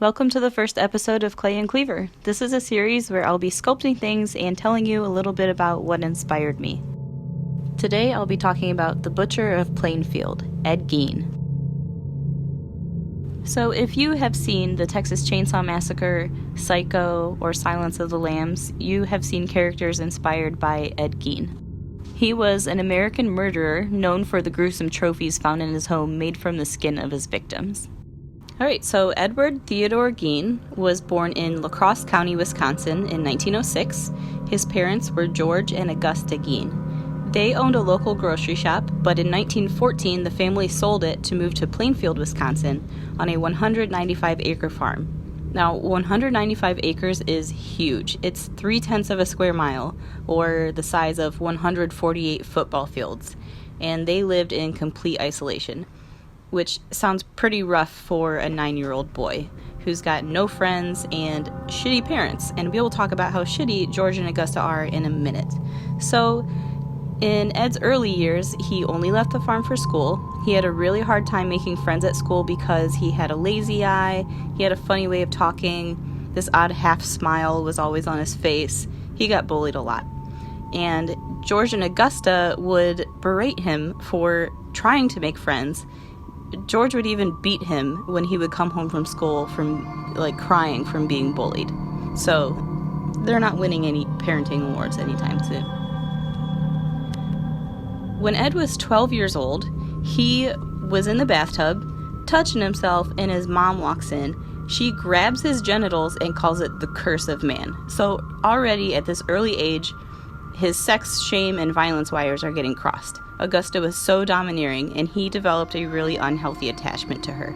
Welcome to the first episode of Clay and Cleaver. This is a series where I'll be sculpting things and telling you a little bit about what inspired me. Today I'll be talking about the Butcher of Plainfield, Ed Gein. So if you have seen the Texas Chainsaw Massacre, Psycho, or Silence of the Lambs, you have seen characters inspired by Ed Gein. He was an American murderer known for the gruesome trophies found in his home made from the skin of his victims. Alright, so Edward Theodore Gein was born in La Crosse County, Wisconsin in 1906. His parents were George and Augusta Gein. They owned a local grocery shop, but in 1914 the family sold it to move to Plainfield, Wisconsin on a 195-acre farm. Now, 195 acres is huge. It's 3/10 of a square mile, or the size of 148 football fields, and they lived in complete isolation, which sounds pretty rough for a 9-year-old boy who's got no friends and shitty parents, and we will talk about how shitty George and Augusta are in a minute. So, in Ed's early years, he only left the farm for school. He had a really hard time making friends at school because he had a lazy eye, he had a funny way of talking, this odd half smile was always on his face. He got bullied a lot. And George and Augusta would berate him for trying to make friends. George would even beat him when he would come home from school from, crying from being bullied. So, they're not winning any parenting awards anytime soon. When Ed was 12 years old, he was in the bathtub, touching himself, and his mom walks in. She grabs his genitals and calls it the curse of man. So already at this early age, his sex, shame, and violence wires are getting crossed. Augusta was so domineering, and he developed a really unhealthy attachment to her.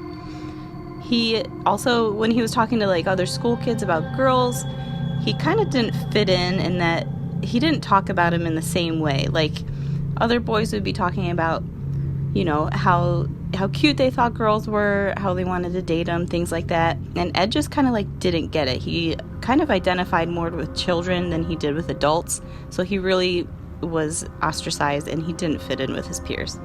He also, when he was talking to other school kids about girls, he kind of didn't fit in that he didn't talk about them in the same way. Other boys would be talking about, how cute they thought girls were, how they wanted to date them, things like that. And Ed just kind of didn't get it. He kind of identified more with children than he did with adults. So he really was ostracized and he didn't fit in with his peers.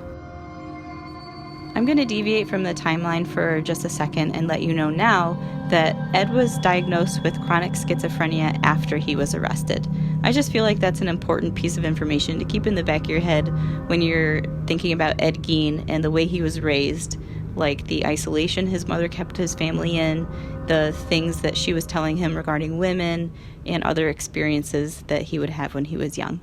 I'm going to deviate from the timeline for just a second and let you know now that Ed was diagnosed with chronic schizophrenia after he was arrested. I just feel like that's an important piece of information to keep in the back of your head when you're thinking about Ed Gein and the way he was raised, like the isolation his mother kept his family in, the things that she was telling him regarding women, and other experiences that he would have when he was young.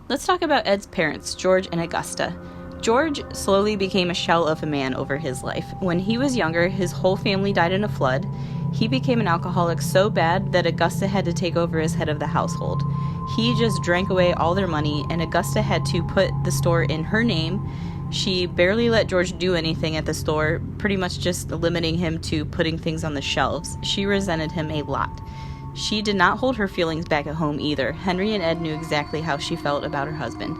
Let's talk about Ed's parents, George and Augusta. George slowly became a shell of a man over his life. When he was younger, his whole family died in a flood. He became an alcoholic so bad that Augusta had to take over as head of the household. He just drank away all their money, and Augusta had to put the store in her name. She barely let George do anything at the store, pretty much just limiting him to putting things on the shelves. She resented him a lot. She did not hold her feelings back at home either. Henry and Ed knew exactly how she felt about her husband,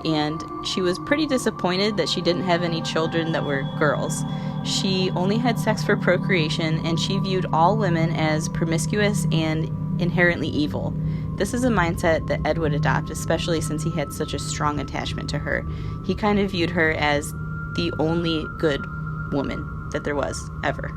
and she was pretty disappointed that she didn't have any children that were girls. She only had sex for procreation, and she viewed all women as promiscuous and inherently evil. This is a mindset that Ed would adopt, especially since he had such a strong attachment to her. He kind of viewed her as the only good woman that there was, ever.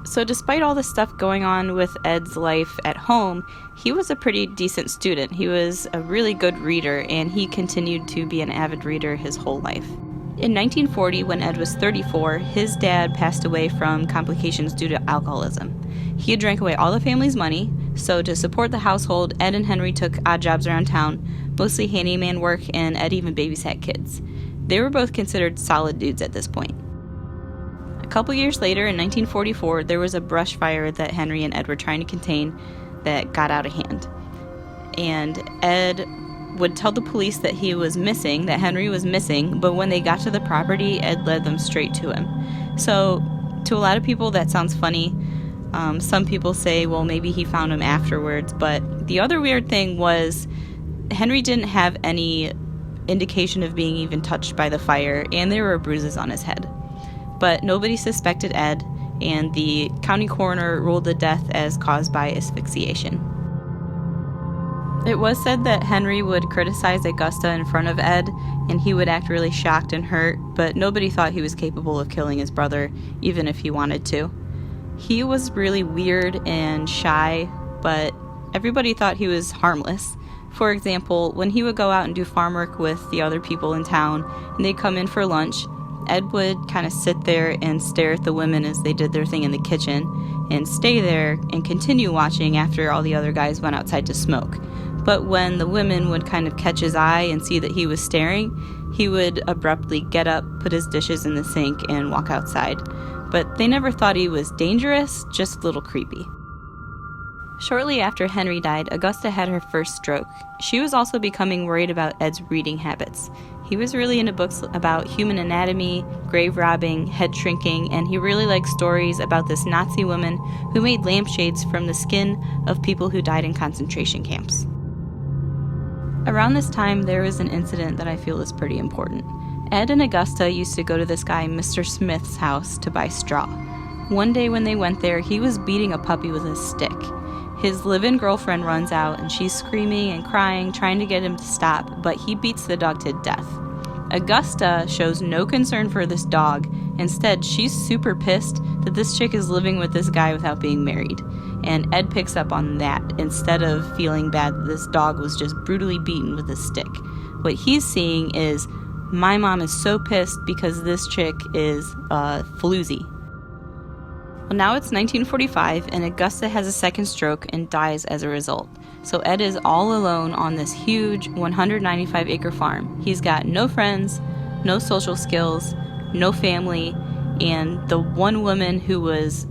So despite all the stuff going on with Ed's life at home, he was a pretty decent student. He was a really good reader, and he continued to be an avid reader his whole life. In 1940, when Ed was 34, his dad passed away from complications due to alcoholism. He had drank away all the family's money, so to support the household, Ed and Henry took odd jobs around town, mostly handyman work, and Ed even babysat kids. They were both considered solid dudes at this point. A couple years later, in 1944, there was a brush fire that Henry and Ed were trying to contain that got out of hand. And Ed would tell the police that he was missing, that Henry was missing, but when they got to the property, Ed led them straight to him. So, to a lot of people, that sounds funny. Some people say, well, maybe he found him afterwards, but the other weird thing was Henry didn't have any indication of being even touched by the fire, and there were bruises on his head. But nobody suspected Ed, and the county coroner ruled the death as caused by asphyxiation. It was said that Henry would criticize Augusta in front of Ed, and he would act really shocked and hurt, but nobody thought he was capable of killing his brother, even if he wanted to. He was really weird and shy, but everybody thought he was harmless. For example, when he would go out and do farm work with the other people in town, and they'd come in for lunch, Ed would kind of sit there and stare at the women as they did their thing in the kitchen, and stay there and continue watching after all the other guys went outside to smoke. But when the women would kind of catch his eye and see that he was staring, he would abruptly get up, put his dishes in the sink, and walk outside. But they never thought he was dangerous, just a little creepy. Shortly after Henry died, Augusta had her first stroke. She was also becoming worried about Ed's reading habits. He was really into books about human anatomy, grave robbing, head shrinking, and he really liked stories about this Nazi woman who made lampshades from the skin of people who died in concentration camps. Around this time, there was an incident that I feel is pretty important. Ed and Augusta used to go to this guy, Mr. Smith's house, to buy straw. One day when they went there, he was beating a puppy with a stick. His live-in girlfriend runs out, and she's screaming and crying, trying to get him to stop, but he beats the dog to death. Augusta shows no concern for this dog. Instead, she's super pissed that this chick is living with this guy without being married. And Ed picks up on that instead of feeling bad that this dog was just brutally beaten with a stick. What he's seeing is, my mom is so pissed because this chick is a floozy. Well, now it's 1945, and Augusta has a second stroke and dies as a result. So Ed is all alone on this huge 195-acre farm. He's got no friends, no social skills, no family, and the one woman who was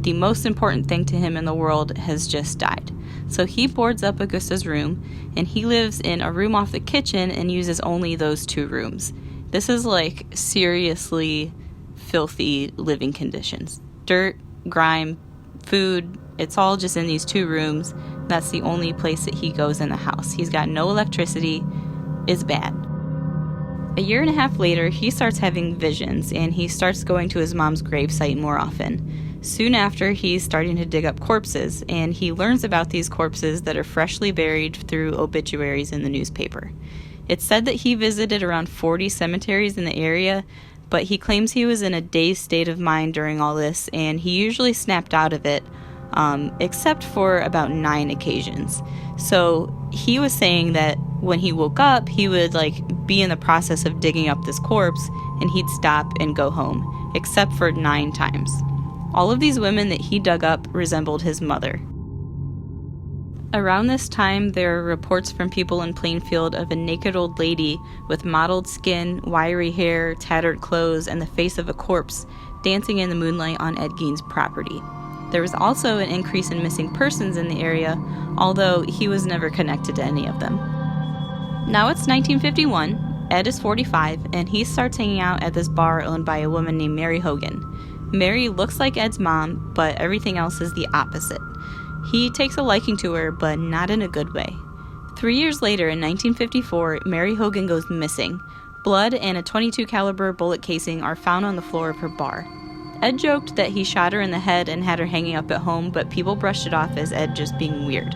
the most important thing to him in the world has just died. So he boards up Augusta's room, and he lives in a room off the kitchen and uses only those 2 rooms. This is like seriously filthy living conditions. Dirt, grime, food, it's all just in these 2 rooms. That's the only place that he goes in the house. He's got no electricity. It's bad. A year and a half later, he starts having visions, and he starts going to his mom's gravesite more often. Soon after, he's starting to dig up corpses, and he learns about these corpses that are freshly buried through obituaries in the newspaper. It's said that he visited around 40 cemeteries in the area, but he claims he was in a dazed state of mind during all this, and he usually snapped out of it, except for about 9 occasions. So he was saying that when he woke up, he would be in the process of digging up this corpse, and he'd stop and go home, except for 9 times. All of these women that he dug up resembled his mother. Around this time, there are reports from people in Plainfield of a naked old lady with mottled skin, wiry hair, tattered clothes, and the face of a corpse dancing in the moonlight on Ed Gein's property. There was also an increase in missing persons in the area, although he was never connected to any of them. Now it's 1951, Ed is 45, and he starts hanging out at this bar owned by a woman named Mary Hogan. Mary looks like Ed's mom, but everything else is the opposite. He takes a liking to her, but not in a good way. 3 years later, in 1954, Mary Hogan goes missing. Blood and a .22 caliber bullet casing are found on the floor of her bar. Ed joked that he shot her in the head and had her hanging up at home, but people brushed it off as Ed just being weird.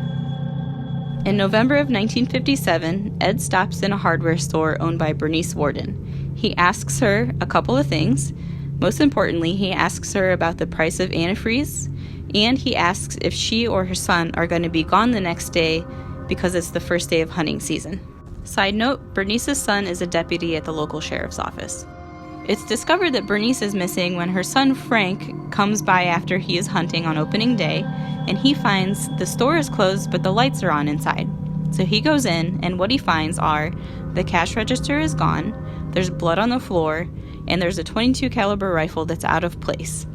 In November of 1957, Ed stops in a hardware store owned by Bernice Worden. He asks her a couple of things. Most importantly, he asks her about the price of antifreeze, and he asks if she or her son are going to be gone the next day because it's the first day of hunting season. Side note, Bernice's son is a deputy at the local sheriff's office. It's discovered that Bernice is missing when her son Frank comes by after he is hunting on opening day, and he finds the store is closed but the lights are on inside. So he goes in, and what he finds are the cash register is gone, there's blood on the floor, and there's a .22 caliber rifle that's out of place.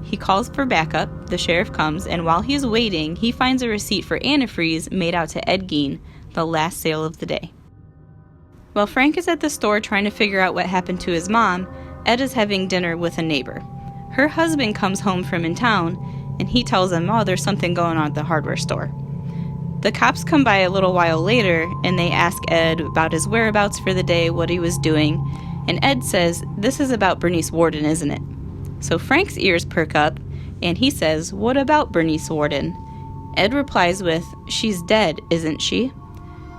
He calls for backup, the sheriff comes, and while he's waiting, he finds a receipt for antifreeze made out to Ed Gein, the last sale of the day. While Frank is at the store trying to figure out what happened to his mom, Ed is having dinner with a neighbor. Her husband comes home from in town, and he tells him, oh, there's something going on at the hardware store. The cops come by a little while later, and they ask Ed about his whereabouts for the day, what he was doing, and Ed says, this is about Bernice Worden, isn't it? So Frank's ears perk up, and he says, what about Bernice Worden? Ed replies with, she's dead, isn't she?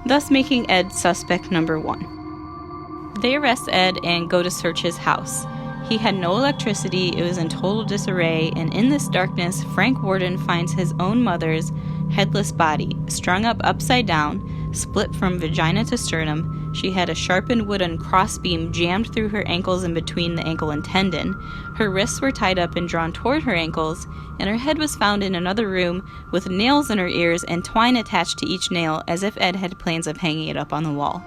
Thus making Ed suspect number 1. They arrest Ed and go to search his house. He had no electricity, it was in total disarray, and in this darkness, Frank Worden finds his own mother's headless body, strung up upside down, split from vagina to sternum. She had a sharpened wooden crossbeam jammed through her ankles and between the ankle and tendon. Her wrists were tied up and drawn toward her ankles, and her head was found in another room with nails in her ears and twine attached to each nail as if Ed had plans of hanging it up on the wall.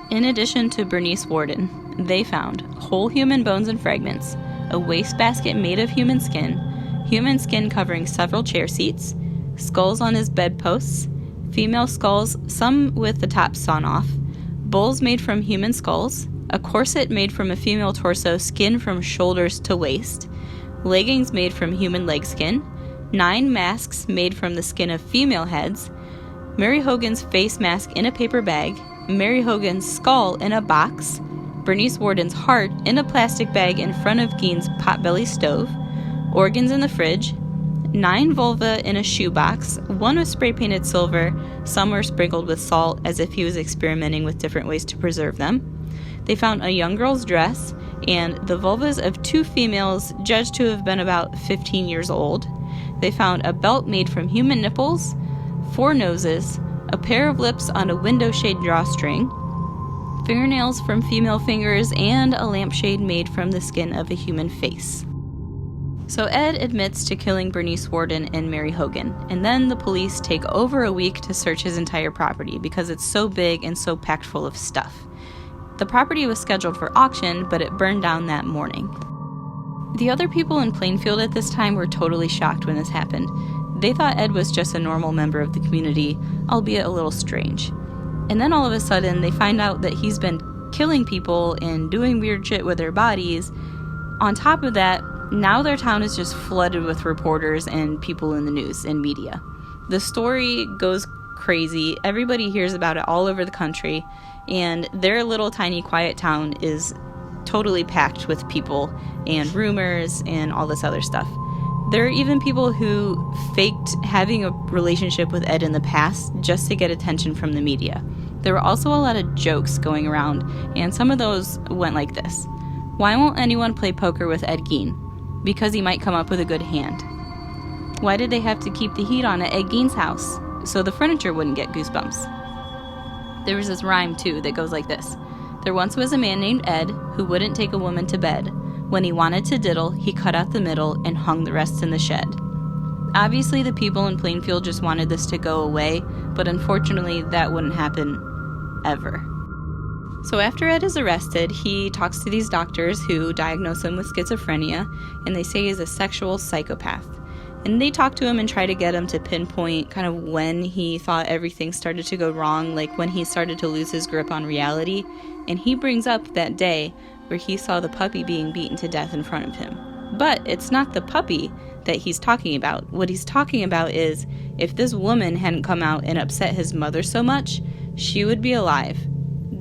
In addition to Bernice Worden, they found whole human bones and fragments, a wastebasket made of human skin covering several chair seats, skulls on his bedposts, female skulls, some with the tops sawn off, bowls made from human skulls, a corset made from a female torso, skin from shoulders to waist, leggings made from human leg skin, 9 masks made from the skin of female heads, Mary Hogan's face mask in a paper bag, Mary Hogan's skull in a box, Bernice Worden's heart in a plastic bag in front of Gein's potbelly stove, organs in the fridge, 9 vulva in a shoebox, 1 was spray painted silver, some were sprinkled with salt as if he was experimenting with different ways to preserve them. They found a young girl's dress and the vulvas of 2 females judged to have been about 15 years old. They found a belt made from human nipples, 4 noses, a pair of lips on a window shade drawstring, fingernails from female fingers, and a lampshade made from the skin of a human face. So Ed admits to killing Bernice Worden and Mary Hogan, and then the police take over a week to search his entire property because it's so big and so packed full of stuff. The property was scheduled for auction, but it burned down that morning. The other people in Plainfield at this time were totally shocked when this happened. They thought Ed was just a normal member of the community, albeit a little strange. And then all of a sudden, they find out that he's been killing people and doing weird shit with their bodies. On top of that, now their town is just flooded with reporters and people in the news and media. The story goes crazy. Everybody hears about it all over the country, and their little tiny quiet town is totally packed with people and rumors and all this other stuff. There are even people who faked having a relationship with Ed in the past just to get attention from the media. There were also a lot of jokes going around, and some of those went like this. Why won't anyone play poker with Ed Gein? Because he might come up with a good hand. Why did they have to keep the heat on at Ed Gein's house? So the furniture wouldn't get goosebumps. There was this rhyme, too, that goes like this. There once was a man named Ed who wouldn't take a woman to bed. When he wanted to diddle, he cut out the middle and hung the rest in the shed. Obviously, the people in Plainfield just wanted this to go away, but unfortunately, that wouldn't happen ever. So after Ed is arrested, he talks to these doctors who diagnose him with schizophrenia, and they say he's a sexual psychopath. And they talk to him and try to get him to pinpoint kind of when he thought everything started to go wrong, like when he started to lose his grip on reality. And he brings up that day where he saw the puppy being beaten to death in front of him. But it's not the puppy that he's talking about. What he's talking about is if this woman hadn't come out and upset his mother so much, she would be alive.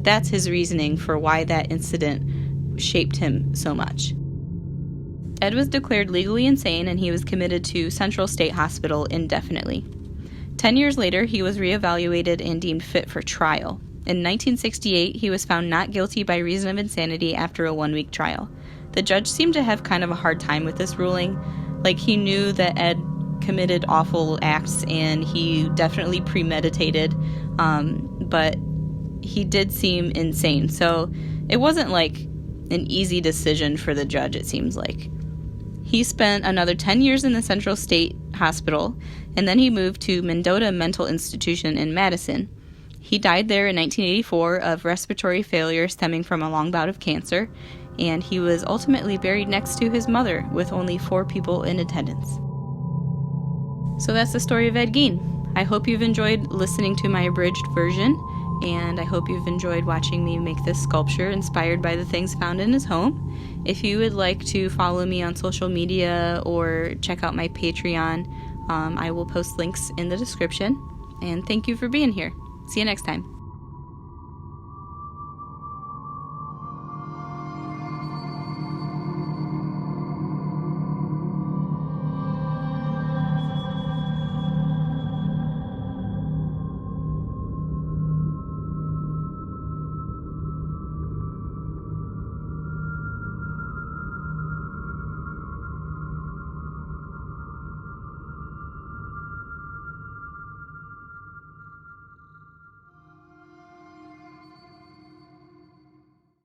That's his reasoning for why that incident shaped him so much. Ed was declared legally insane and he was committed to Central State Hospital indefinitely. 10 years later, he was reevaluated and deemed fit for trial. In 1968, he was found not guilty by reason of insanity after a 1-week trial. The judge seemed to have kind of a hard time with this ruling. Like, he knew that Ed committed awful acts and he definitely premeditated, but he did seem insane. So it wasn't like an easy decision for the judge, it seems like. He spent another 10 years in the Central State Hospital, and then he moved to Mendota Mental Institution in Madison. He died there in 1984 of respiratory failure stemming from a long bout of cancer, and he was ultimately buried next to his mother with only 4 people in attendance. So that's the story of Ed Gein. I hope you've enjoyed listening to my abridged version, and I hope you've enjoyed watching me make this sculpture inspired by the things found in his home. If you would like to follow me on social media or check out my Patreon, I will post links in the description. And thank you for being here. See you next time.